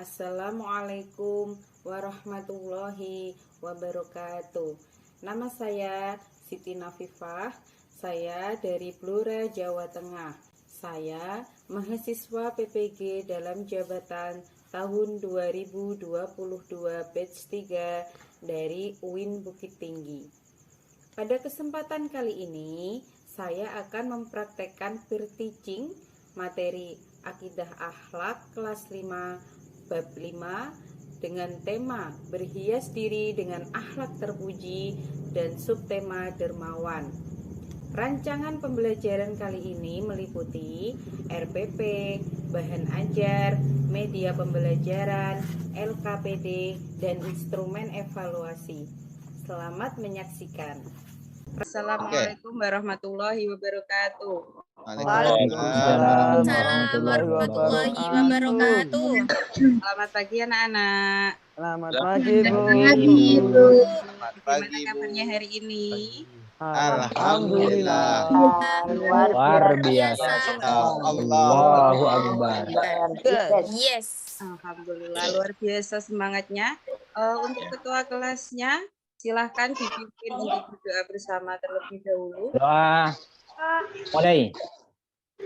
Assalamualaikum warahmatullahi wabarakatuh. Nama saya Siti Nafifah. Saya dari Blora, Jawa Tengah. Saya mahasiswa PPG dalam jabatan tahun 2022 batch 3 dari UIN Bukit Tinggi. Pada kesempatan kali ini, saya akan mempraktekkan peer teaching materi Akidah Akhlak kelas 5 bab 5 dengan tema berhias diri dengan akhlak terpuji dan subtema dermawan. Rancangan pembelajaran kali ini meliputi RPP, bahan ajar, media pembelajaran, LKPD, dan instrumen evaluasi. Selamat menyaksikan. Assalamualaikum warahmatullahi wabarakatuh. Waalaikumsalam warahmatullahi wabarakatuh. Selamat pagi anak-anak. Selamat pagi, Bu. Bagaimana kabarnya hari ini? Alhamdulillah. Luar biasa. Allahu Akbar. Yes. Alhamdulillah luar biasa semangatnya. Untuk ketua kelasnya silahkan dipimpin untuk berdoa bersama terlebih dahulu. Doa mulai.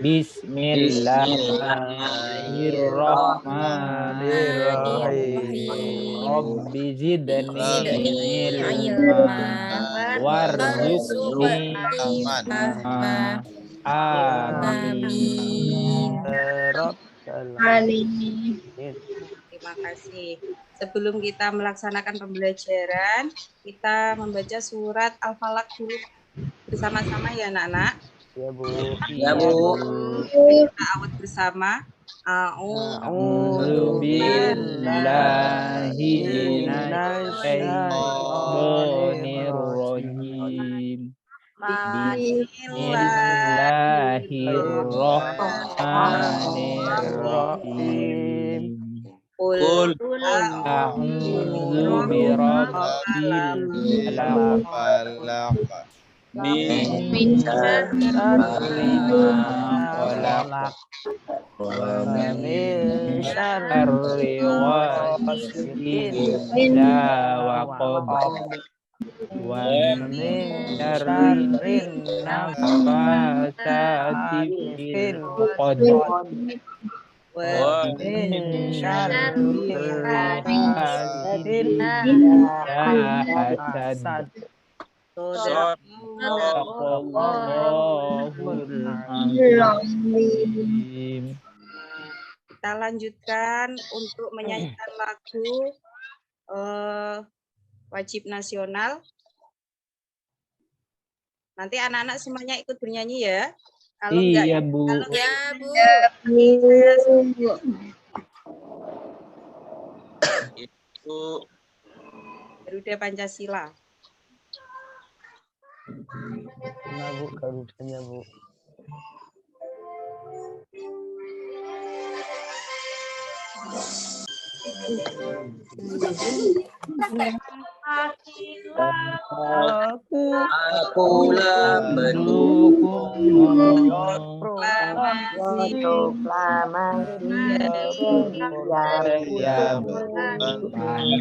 Bismillahirrahmanirrahim. Rabbi zidni ilma warzuqni fahma. Amin. Terima kasih. Sebelum kita melaksanakan pembelajaran, kita membaca surat Al-Falaq dulu bersama-sama ya anak-anak. Ya, Bu. Ya, Bu. Kita awat bersama. A'udzu billahi minasyaitonir rajim. Bismillahirrahmanirrahim. Qul A'udzu birabbil falaq. Min syarri ma khalaq. Wa min syarri ghasiqin idza waqab. Wa min syarri nafatsati fil 'uqad. Wa min syarri hasidin idza hasad. Kita lanjutkan untuk menyanyikan lagu wajib nasional. Nanti anak-anak semuanya ikut bernyanyi ya. Kalau iya, enggak, Bu. Ya, Bu. Itu Garuda Pancasila. Nah, Bu, garudanya, Bu. akulah mendukung ya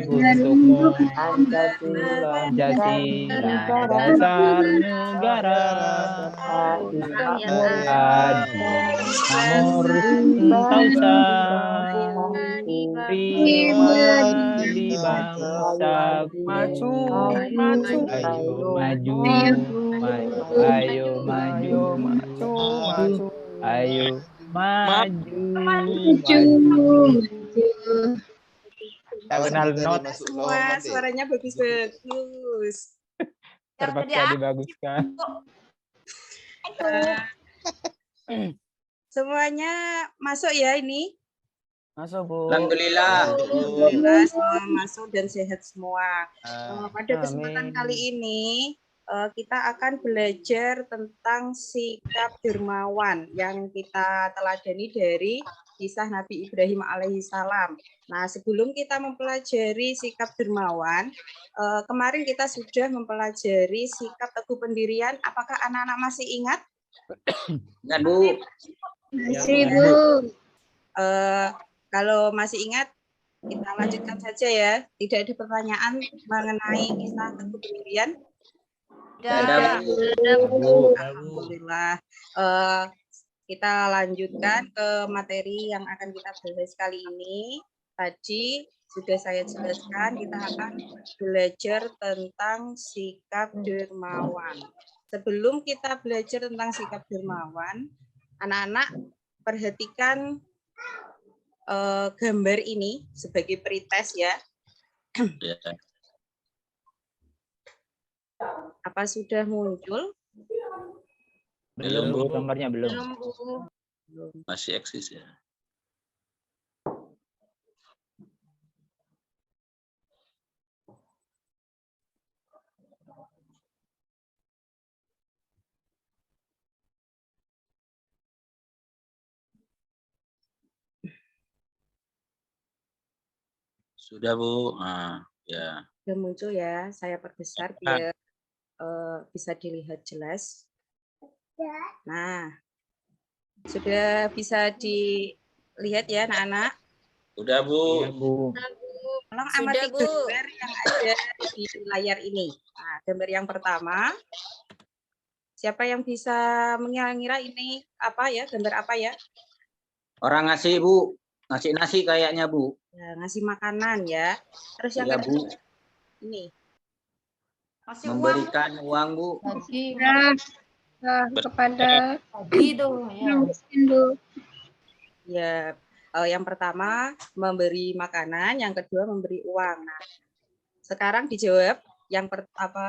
untukmu Pancasila dasar negara nomor tausa pribadi bangsa maju ayo maju. Tak kenal not. Semua suaranya bagus-bagus. Terpaksa dibaguskan. Semuanya masuk ya ini? Masuk, Bu. Alhamdulillah. Semua masuk dan sehat semua. Pada kesempatan kali ini kita akan belajar tentang sikap dermawan yang kita teladani dari kisah Nabi Ibrahim alaihissalam. Nah, sebelum kita mempelajari sikap dermawan, kemarin kita sudah mempelajari sikap teguh pendirian. Apakah anak-anak masih ingat? Dan Bu. Masih, Bu. Kalau masih ingat, kita lanjutkan saja ya. Tidak ada pertanyaan mengenai kisah Teguh Pendirian. Ada Bu. Alhamdulillah. Kita lanjutkan ke materi yang akan kita bahas kali ini. Tadi sudah saya jelaskan, kita akan belajar tentang sikap dermawan. Sebelum kita belajar tentang sikap dermawan, anak-anak perhatikan gambar ini sebagai pretest ya. Ya. Apa sudah muncul? Belum, Bu. Gambarnya belum. Masih eksis ya. Sudah, Bu. Ya. Sudah muncul ya, saya perbesar biar bisa dilihat jelas. Nah, sudah bisa dilihat ya anak-anak? Sudah, Bu. Iya, Bu. Tolong Sudah, amati Bu. gambar yang ada di layar ini. Nah, gambar yang pertama, siapa yang bisa mengira-ngira ini apa ya, gambar apa ya? Orang ngasih, Bu. Ngasih nasi kayaknya, Bu. Ya, ngasih makanan ya. Terus yang Iya, kedua, Bu. ini. Memberikan uang, Bu. Kepada Gitu yang miskin, Bu. Ya, yang pertama memberi makanan, yang kedua memberi uang. Nah, sekarang dijawab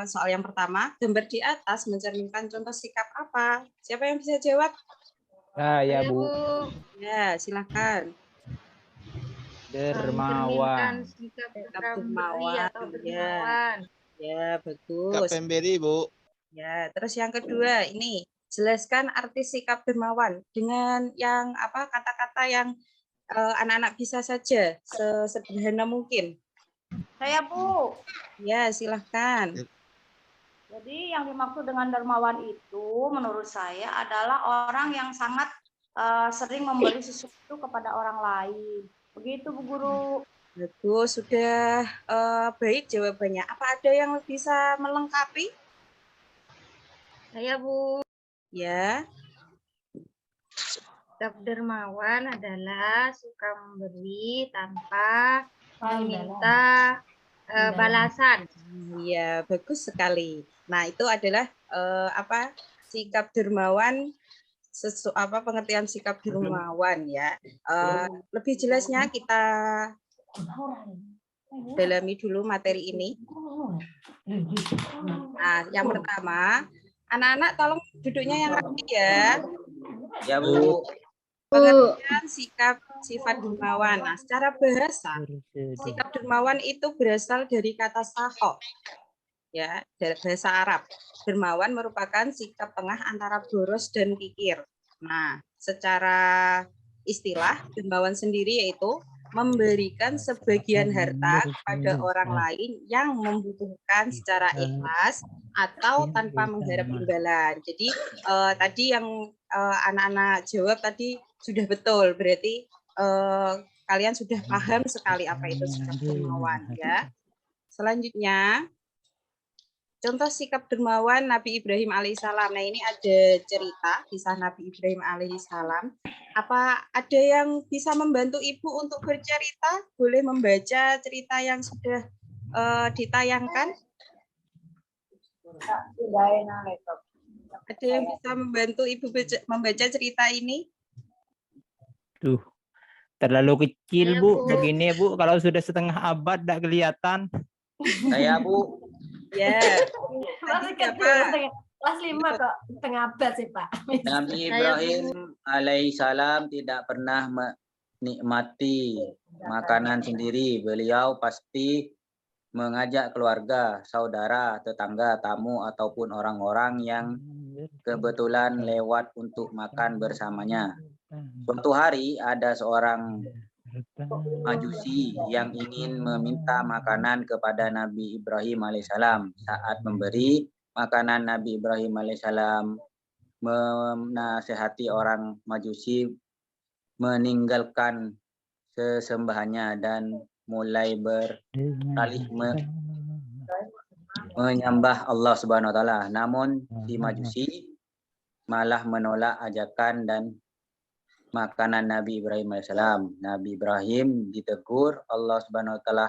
soal yang pertama, gambar di atas mencerminkan contoh sikap apa? Siapa yang bisa jawab? Ya, Bu. Ya, silakan. Dermawan. Sikap dermawan. Ya, bagus. Sikap pemberi, Bu. Ya, terus yang kedua ini jelaskan arti sikap dermawan dengan yang apa kata-kata yang anak-anak bisa saja sesederhana mungkin. Saya, Bu. Ya, silahkan. Jadi yang dimaksud dengan dermawan itu menurut saya adalah orang yang sangat sering memberi sesuatu kepada orang lain. Begitu, Bu Guru. Bagus, sudah baik jawabannya. Apa ada yang bisa melengkapi? Saya, Bu. Ya. Sikap dermawan adalah suka memberi tanpa meminta balasan. Iya, bagus sekali. Nah, itu adalah sikap dermawan pengertian sikap dermawan ya. Lebih jelasnya kita dalami dulu materi ini. Nah, yang pertama, anak-anak tolong duduknya yang rapi ya. Ya, Bu. Pengertian sikap sifat dermawan. Nah, secara bahasa, sikap dermawan itu berasal dari kata saho, ya, dari bahasa Arab. Dermawan merupakan sikap tengah antara boros dan kikir. Nah, secara istilah, dermawan sendiri yaitu memberikan sebagian harta kepada orang lain yang membutuhkan secara ikhlas atau tanpa mengharap imbalan. Jadi tadi yang anak-anak jawab tadi sudah betul, berarti kalian sudah paham sekali apa itu sikap dermawan ya. Selanjutnya, contoh sikap dermawan Nabi Ibrahim alaihissalam. Nah, ini ada cerita kisah Nabi Ibrahim alaihissalam. Apa ada yang bisa membantu Ibu untuk bercerita? Boleh membaca cerita yang sudah ditayangkan? Ada yang bisa membantu Ibu membaca cerita ini? Tuh, terlalu kecil, Bu. Begini, Bu. Kalau sudah setengah abad tidak kelihatan. Saya, Bu. Ya. Masih kecil, kelas 5 kok setengah abad sih, Pak. Nabi Ibrahim alaihissalam tidak pernah menikmati makanan sendiri. Beliau pasti mengajak keluarga, saudara, tetangga, tamu, ataupun orang-orang yang kebetulan lewat untuk makan bersamanya. Suatu hari ada seorang Majusi yang ingin meminta makanan kepada Nabi Ibrahim alaihissalam. Saat memberi makanan, Nabi Ibrahim alaihissalam menasihati orang Majusi meninggalkan sesembahannya dan mulai beralih menyembah Allah Subhanahu wa taala. Namun si Majusi malah menolak ajakan dan makanan Nabi Ibrahim alaihissalam. Nabi Ibrahim ditegur Allah Subhanahu wa taala.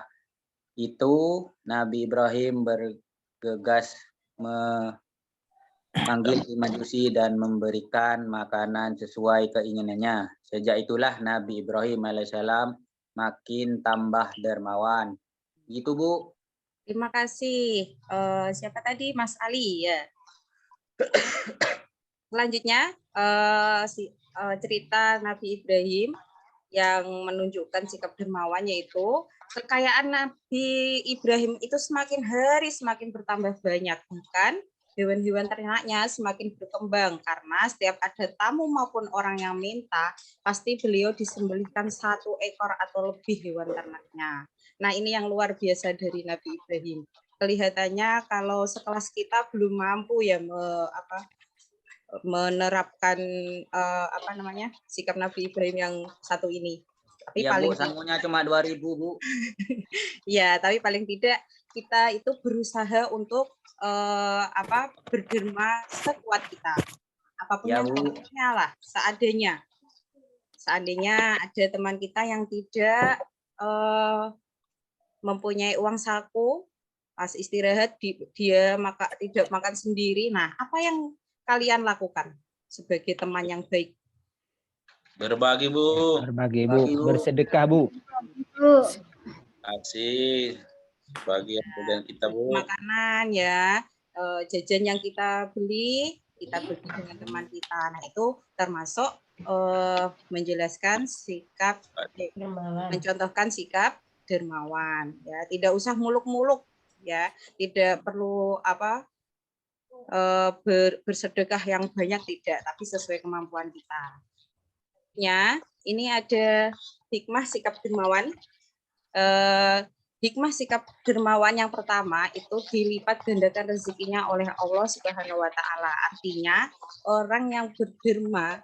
Itu Nabi Ibrahim bergegas memanggil si Majusi dan memberikan makanan sesuai keinginannya. Sejak itulah Nabi Ibrahim alaihissalam makin tambah dermawan. Gitu, Bu. Terima kasih. Siapa tadi? Mas Ali ya. Selanjutnya cerita Nabi Ibrahim yang menunjukkan sikap dermawan, yaitu kekayaan Nabi Ibrahim itu semakin hari semakin bertambah banyak, bahkan hewan-hewan ternaknya semakin berkembang karena setiap ada tamu maupun orang yang minta, pasti beliau disembelihkan 1 ekor atau lebih hewan ternaknya. Nah, ini yang luar biasa dari Nabi Ibrahim. Kelihatannya kalau sekelas kita belum mampu ya menerapkan sikap Nabi Ibrahim yang satu ini. Tapi Ya, paling Bu, sangunya cuma 2.000, Bu. ya, tapi paling tidak kita itu berusaha untuk berderma sekuat kita. Apapun Ya, yang Bu. bentuknya lah, seadanya. Seandainya ada teman kita yang tidak mempunyai uang saku, pas istirahat dia tidak makan sendiri. Nah, apa yang kalian lakukan sebagai teman yang baik? Berbagi, Bu. Berbagi, Bu. Bersedekah, Bu. Kasih bagi yang kita, Bu. Makanan ya, jajan yang kita beli, kita bagi dengan teman kita. Nah, itu termasuk menjelaskan sikap, mencontohkan sikap dermawan. Ya, tidak usah muluk-muluk, ya, tidak perlu bersedekah yang banyak, tidak, tapi sesuai kemampuan kita. Ya, ini ada hikmah sikap dermawan. Hikmah sikap dermawan yang pertama itu dilipat gandakan rezekinya oleh Allah Subhanahu wa taala. Artinya orang yang berderma,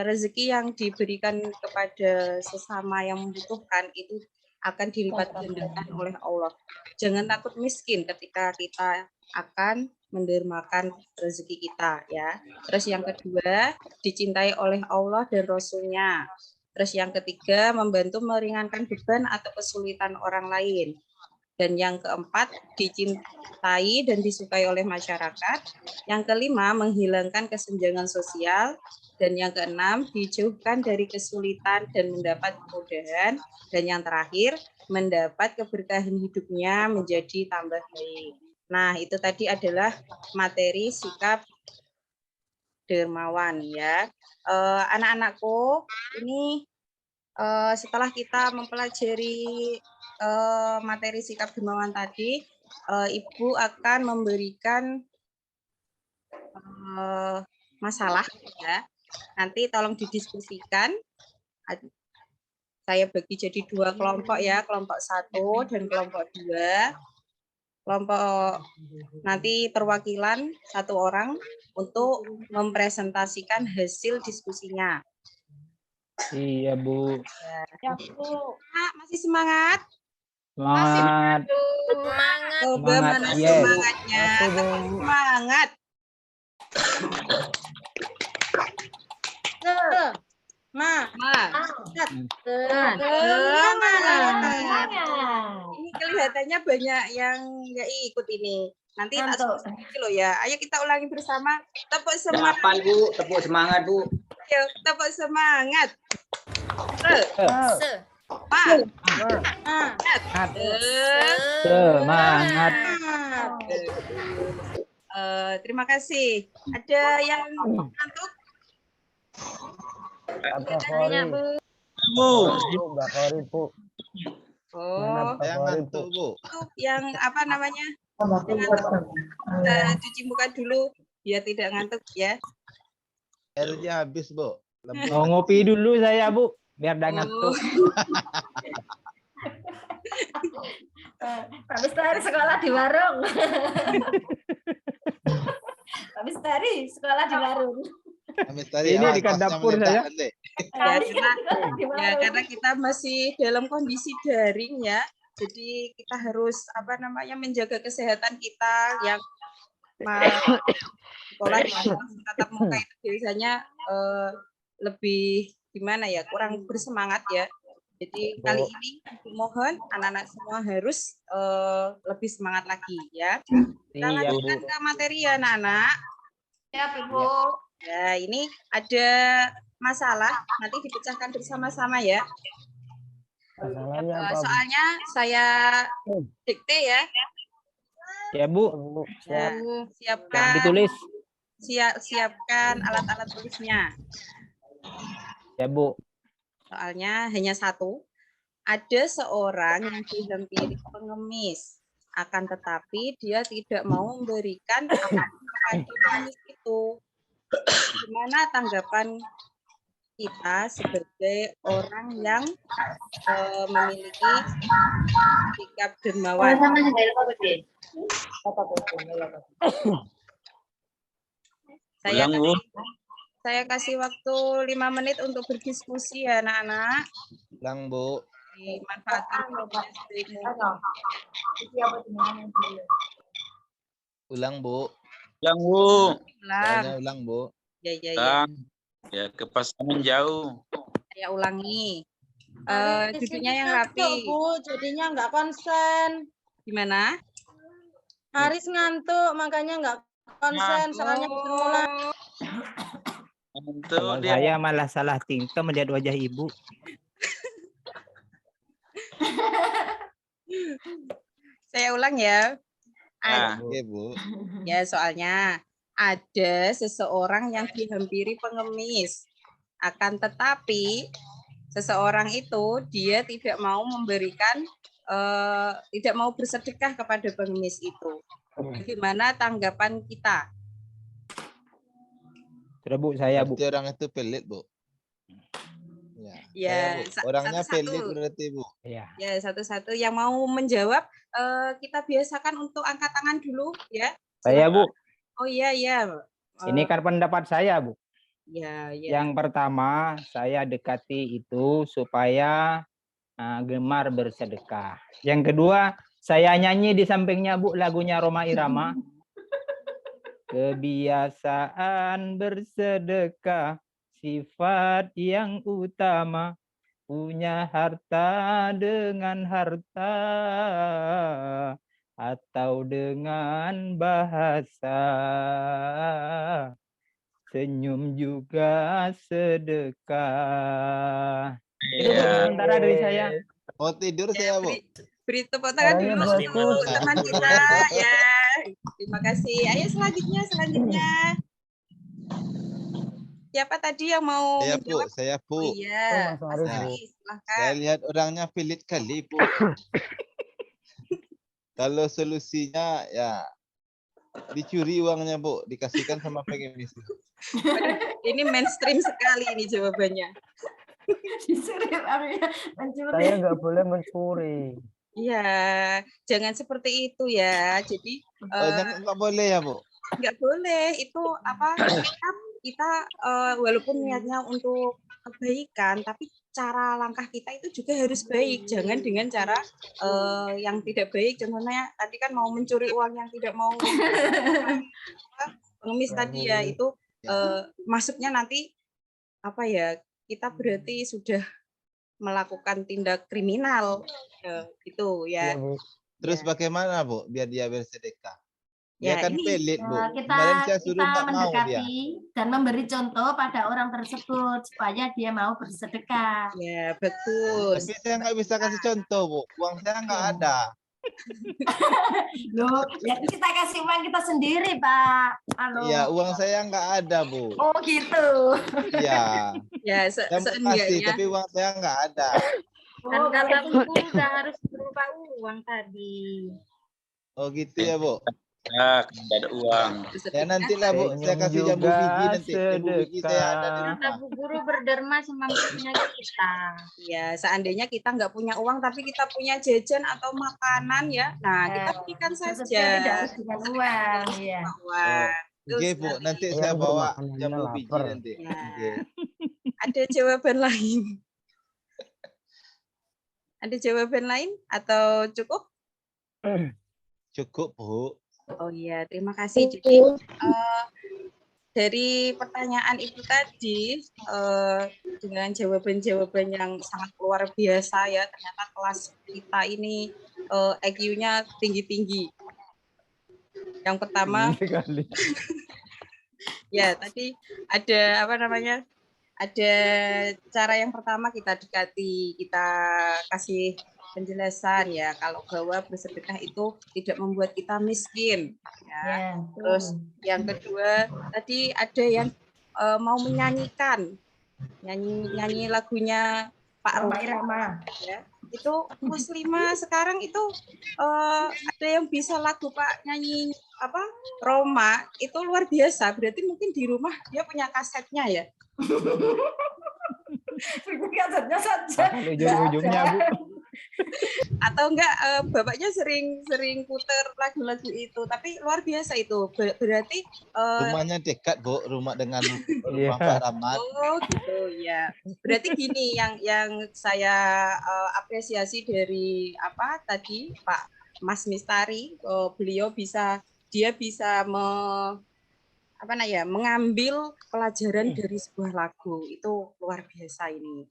rezeki yang diberikan kepada sesama yang membutuhkan itu akan dilipat gandakan oleh Allah. Jangan takut miskin ketika kita akan mendermakan rezeki kita, ya. Terus yang kedua, dicintai oleh Allah dan Rasul-Nya. Terus yang ketiga, membantu meringankan beban atau kesulitan orang lain. Dan yang keempat, dicintai dan disukai oleh masyarakat. Yang kelima, menghilangkan kesenjangan sosial. Dan yang keenam, dijauhkan dari kesulitan dan mendapat kemudahan. Dan yang terakhir, mendapat keberkahan hidupnya menjadi tambah baik. Nah, itu tadi adalah materi sikap dermawan, ya. Anak-anakku, ini setelah kita mempelajari materi sikap dermawan tadi, Ibu akan memberikan masalah, ya. Nanti tolong didiskusikan. Saya bagi jadi 2 kelompok, ya, kelompok 1 dan kelompok 2. Kelompok nanti perwakilan 1 orang untuk mempresentasikan hasil diskusinya. Iya, Bu. Ya, Bu. Masih semangat? Semangat. Semangat. Coba Semangat, mana yes. semangatnya? Tetap semangat. Ini kelihatannya banyak yang nggak ikut ini. Nanti tak sebut loh ya. Ayo kita ulangi bersama. Tepuk Yang semangat. hafal, Bu. Tepuk semangat, Bu. Ayo, tepuk semangat. Semangat. Terima kasih. Ada yang ngantuk? Mbak Khori, Bu. Mbak Khori, Bu. Oh, Yang ngantuk, Bu. itu yang apa namanya? Cuci muka dulu biar tidak ngantuk, ya. Airnya habis, Bu. Mau ngopi dulu saya, Bu, biar tidak ngantuk. Pak Bestari sekolah di warung. Pak Bestari sekolah di warung. Habis tadi Ini di dapur saya. Karena kita masih dalam kondisi daring ya. Jadi kita harus menjaga kesehatan kita yang sekolah tatap muka itu biasanya lebih kurang bersemangat ya. Jadi kali ini mohon anak-anak semua harus lebih semangat lagi ya. Kita lanjutkan ke materi ya anak-anak. Ya, Ibu. Ya, ini ada masalah, nanti dipecahkan bersama-sama ya. Soalnya saya dikte ya. Ya, Bu. Ya, siapkan Ditulis. Siapkan alat-alat tulisnya. Ya, Bu. Soalnya hanya satu. Ada seorang yang dihampiri pengemis. Akan tetapi dia tidak mau memberikan apapun kepada pengemis itu. Gimana tanggapan kita sebagai orang yang memiliki sikap dermawan? Saya kasih waktu 5 menit untuk berdiskusi ya anak-anak. Ulang, Bu. Dimanfaatkan waktunya sebaik mungkin. Ulang, Bu. Ulang, Bu. Ulang, Bu. Ya. Ya, kepasangan jauh. Saya ulangi. Duduknya yang rapi. Bu, jadinya nggak konsen. Gimana? Haris ngantuk, makanya nggak konsen. Soalnya mulai. Kalau saya malah salah tingkah melihat wajah ibu. Saya ulang ya. Oke, Bu. Ya, soalnya ada seseorang yang dihampiri pengemis. Akan tetapi seseorang itu dia tidak mau memberikan tidak mau bersedekah kepada pengemis itu. Bagaimana tanggapan kita? Sudah, Bu, saya, Bu. Berarti orang itu pelit, Bu. Ya, orangnya satu-satu. pelit berarti, Bu. Ya. Ya, satu-satu yang mau menjawab kita biasakan untuk angkat tangan dulu ya. Saya, Bu. Oh iya. Ini kan pendapat saya, Bu. Ya. Yang pertama, saya dekati itu supaya gemar bersedekah. Yang kedua, saya nyanyi di sampingnya, Bu, lagunya Rhoma Irama. Kebiasaan bersedekah, sifat yang utama, punya harta dengan harta, atau dengan bahasa. Senyum juga sedekah. Itu sementara dari saya. Mau tidur saya, Bu. Beri tepuk tangan dulu untuk teman kita ya. Terima kasih. Ayo selanjutnya. Siapa tadi yang mau menjawab? Saya, Bu. Oh, iya. Mas Haris, silahkan. Saya lihat orangnya pelit kali, Bu. Kalau solusinya ya dicuri uangnya, Bu, dikasihkan sama pengemis. Ini mainstream sekali ini jawabannya. Disuruh orangnya mencuri. Saya nggak boleh mencuri. Iya, jangan seperti itu ya. Jadi nggak boleh ya, Bu? Nggak boleh. Itu kita walaupun niatnya untuk kebaikan, tapi cara langkah kita itu juga harus baik. Jangan dengan cara yang tidak baik. Contohnya tadi kan mau mencuri uang yang tidak mau pengemis tadi ya, itu masuknya nanti kita berarti sudah melakukan tindak kriminal gitu ya. Terus bagaimana, Bu, biar dia bersedekah? Ya, Dia kan pelit, Bu. Kita Kemarin saya suruh nggak mau dia. mendekati dan memberi contoh pada orang tersebut supaya dia mau bersedekah. Ya, betul. Tapi saya nggak bisa kasih contoh, Bu. Uang saya nggak ada. Loh, ya kita kasih uang kita sendiri, Pak. Iya, uang saya nggak ada, Bu. Oh, gitu. Iya. Ya, Saya mau kasih, tapi uang saya nggak ada. Dan kata buku nggak harus berupa uang tadi. Oh, gitu ya, Bu. Ya, ada uang. Ya nantilah, Bu, saya kasih jambu biji nanti. Jambu biji saya ada di Kata Bu Guru berderma semampunya kita. Ya, seandainya kita nggak punya uang tapi kita punya jajan atau makanan ya, nah kita berikan saja. Tidak harus dengan uang, ya. Oke, Bu, nanti saya bawa jambu biji nanti. Ya. Ada jawaban lain? Ada jawaban lain atau cukup? Cukup, Bu. Oh iya, terima kasih. Jadi dari pertanyaan Ibu tadi dengan jawaban-jawaban yang sangat luar biasa ya, ternyata kelas kita ini IQ-nya tinggi-tinggi. Yang pertama, ya tadi ada apa namanya? Ada cara yang pertama kita dekati, kita kasih penjelasan ya kalau bahwa bersedekah itu tidak membuat kita miskin ya. Terus yang kedua tadi ada yang mau menyanyikan nyanyi lagunya Pak Roma Irama ya. Itu kelas 5 sekarang itu ada yang bisa lagu Pak nyanyi apa Roma itu luar biasa, berarti mungkin di rumah dia punya kasetnya ya. kasetnya saja. Asal ujung-ujungnya, Bu. Atau enggak bapaknya sering puter lagu-lagu itu, tapi luar biasa itu. Berarti Rumahnya dekat, Bu, rumah dengan Iya. rumah Pak Rahmat. oh gitu ya. Berarti gini yang saya apresiasi dari apa tadi Pak Mas Mistari, beliau bisa mengambil pelajaran dari sebuah lagu, itu luar biasa ini.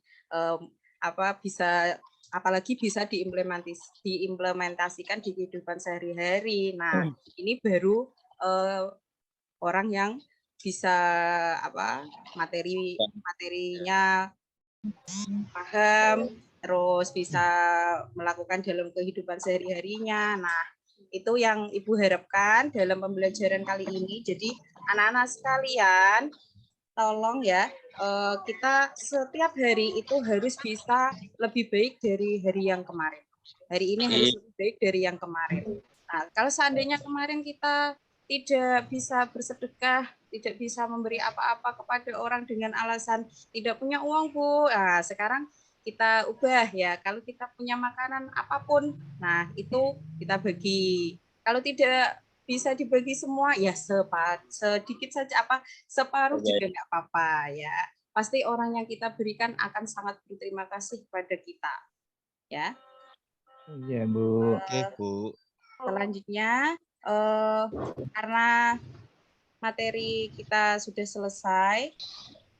Apalagi bisa diimplementasikan di kehidupan sehari-hari. Nah, ini baru orang yang bisa materinya paham, terus bisa melakukan dalam kehidupan sehari-harinya. Nah, itu yang Ibu harapkan dalam pembelajaran kali ini. Jadi anak-anak sekalian, tolong ya, kita setiap hari itu harus bisa lebih baik dari hari yang kemarin. Hari ini harus lebih baik dari yang kemarin. Nah, kalau seandainya kemarin kita tidak bisa bersedekah, tidak bisa memberi apa-apa kepada orang dengan alasan tidak punya uang, Bu. Nah, sekarang kita ubah ya, kalau kita punya makanan apapun, nah itu kita bagi. Kalau tidak bisa dibagi semua, ya sedikit saja, separuh juga nggak apa-apa ya. Pasti orang yang kita berikan akan sangat berterima kasih kepada kita, ya. Iya, Bu. Oke, Bu. Selanjutnya, karena materi kita sudah selesai,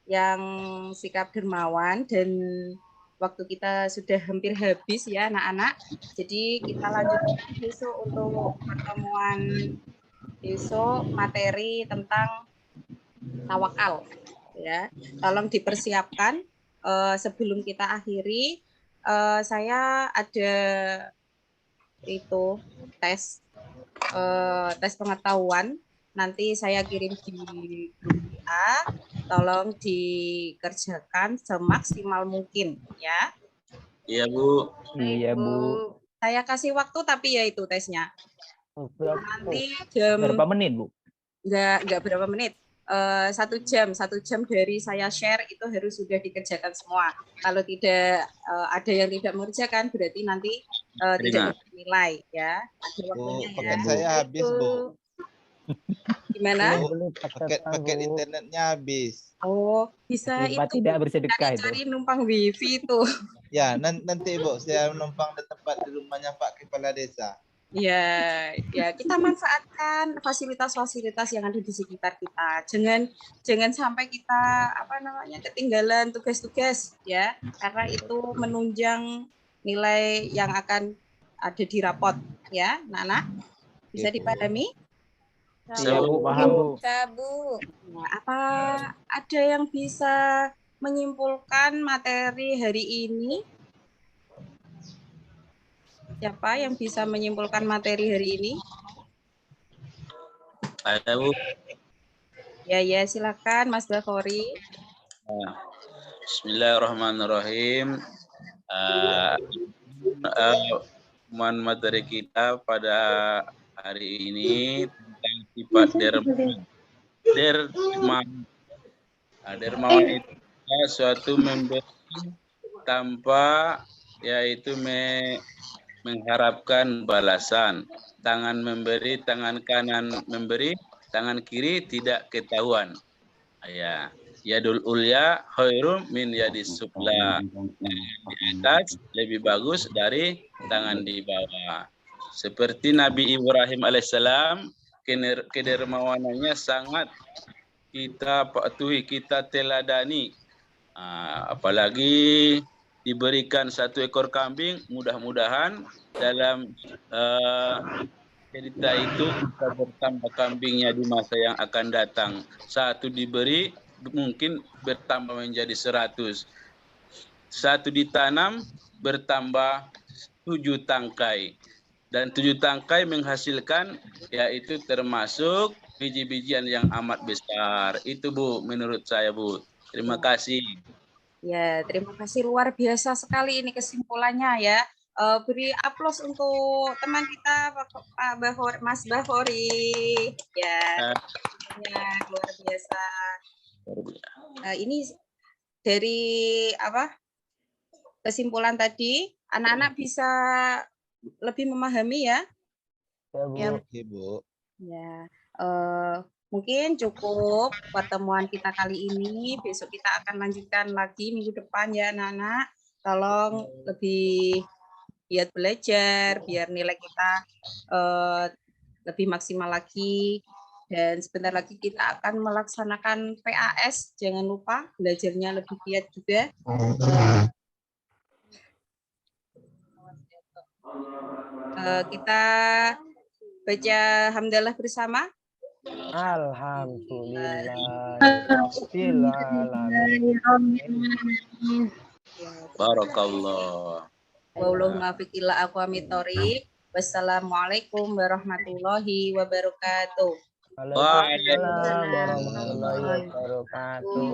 yang sikap dermawan dan waktu kita sudah hampir habis ya anak-anak. Jadi kita lanjutkan besok untuk pertemuan besok materi tentang tawakal ya. Tolong dipersiapkan sebelum kita akhiri. Saya ada itu tes pengetahuan. Nanti saya kirim di grup WA, tolong dikerjakan semaksimal mungkin ya. Iya, Bu. Iya, Bu. Saya kasih waktu tapi ya itu tesnya. Nanti jam Berapa menit, Bu? Enggak berapa menit. 1 jam dari saya share itu harus sudah dikerjakan semua. Kalau tidak ada yang tidak mengerjakan berarti nanti tidak bernilai ya. Ada waktunya ya. Paket saya habis, Bu. Gimana? Paket internetnya habis. Oh, bisa Hebat, itu tidak bersedekah itu. cari numpang wifi itu. Ya, nanti, Bu, saya numpang di tempat di rumahnya Pak Kepala Desa. Ya, kita manfaatkan fasilitas-fasilitas yang ada di sekitar kita. Jangan sampai kita ketinggalan tugas-tugas ya, karena itu menunjang nilai yang akan ada di rapot ya, Nana. Bisa dipahami? Iya, Bu, paham, Bu. Sabu. Nah, apa ada yang bisa menyimpulkan materi hari ini? Siapa yang bisa menyimpulkan materi hari ini? Ada, Bu. Ya, silakan Mas Bakhori. Bismillahirrahmanirrahim. Materi kita pada hari ini tentang sifat dermawan itu suatu memberi tanpa yaitu mengharapkan balasan. Tangan memberi, tangan kanan memberi, tangan kiri tidak ketahuan. Ya, Yadul ulya khairum min yadis sufla. Di atas lebih bagus dari tangan di bawah. Seperti Nabi Ibrahim alaihissalam, kedermawanannya sangat kita patuhi, kita teladani. Apalagi diberikan 1 ekor kambing, mudah-mudahan dalam cerita itu kita bertambah kambingnya di masa yang akan datang. 1 diberi, mungkin bertambah menjadi 100. 1 ditanam, bertambah 7 tangkai. Dan 7 tangkai menghasilkan, yaitu termasuk biji-bijian yang amat besar. Itu Bu, menurut saya Bu. Terima kasih. Ya, terima kasih, luar biasa sekali ini kesimpulannya ya. Beri aplaus untuk teman kita Pak Bahori, Mas Bahori. Ya, luar biasa. Ini dari kesimpulan tadi, anak-anak bisa lebih memahami ya. Ya, Bu. Ya, mungkin cukup pertemuan kita kali ini. Besok kita akan lanjutkan lagi minggu depan ya anak-anak. Tolong lebih giat belajar biar nilai kita lebih maksimal lagi. Dan sebentar lagi kita akan melaksanakan PAS. Jangan lupa belajarnya lebih giat juga. Kita baca hamdalah bersama. Alhamdulillahirrahmanirrahim. Barakallah. Wallahu muwaffiq ila aqwamit thoriq. Wassalamualaikum warahmatullahi wabarakatuh. Waalaikumsalam warahmatullahi wabarakatuh.